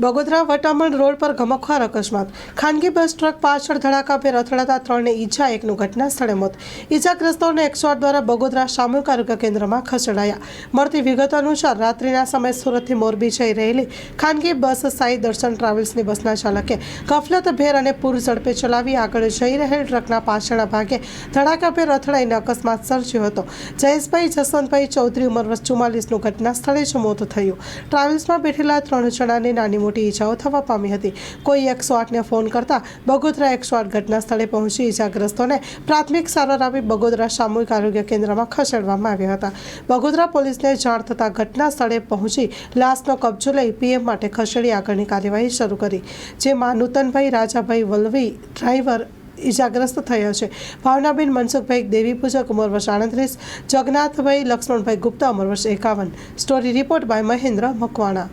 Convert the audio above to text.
Bagodara Vataman road પર ગમખ્વાર અકસ્માત. ખાનગી બસ ટ્રક પાછળ ધડાકાભેર અથડાતા 3ને ઈજા, 1નું ઘટના સ્થળે મોત. ઈજાગ્રસ્તોને 108 દ્વારા બગોદરા સામૂહિક આરોગ્ય કેન્દ્રમાં ખસેડાયા. મળતી વિગતો અનુસાર રાત્રિના સમયે સુરતથી મોરબી જઈ રહેલી ખાનગી બસ સાઈ દર્શન ટ્રાવેલ્સની બસના ચાલકે ગફલતભેર અને પૂર ઝડપે ચલાવી આગળ જઈ રહેલ ટ્રકના પાછળના ભાગે ધડાકાભેર અથડાઈને અકસ્માત સર્જ્યો હતો. જયેશભાઈ જસવંતભાઈ ચૌધરી ઉંમર વર્ષ 44નું ઘટના સ્થળે જ મોત થયું. ટ્રાવેલ્સમાં બેઠેલા 3 જણાને નાની મોટી ઈજાઓ થવા પામી હતી. કોઈ 108ને ફોન કરતા બગોદરા 108 ઘટના સ્થળે પહોંચી ઈજાગ્રસ્તોને પ્રાથમિક સારવાર આપી બગોદરા સામૂહિક આરોગ્ય કેન્દ્રમાં ખસેડવામાં આવ્યા હતા. બગોદરા પોલીસને જાણ થતાં ઘટના સ્થળે પહોંચી લાશનો કબજો લઈ પીએમ માટે ખસેડી આગળની કાર્યવાહી શરૂ કરી. જેમાં નૂતનભાઈ રાજાભાઈ વલવી ડ્રાઈવર ઈજાગ્રસ્ત થયા છે. ભાવનાબેન મનસુખભાઈ દેવી પૂજક ઉંમર વર્ષ 38, જગન્નાથભાઈ લક્ષ્મણભાઈ ગુપ્તા ઉંમર વર્ષ 51. Story report by Mahendra Makwana.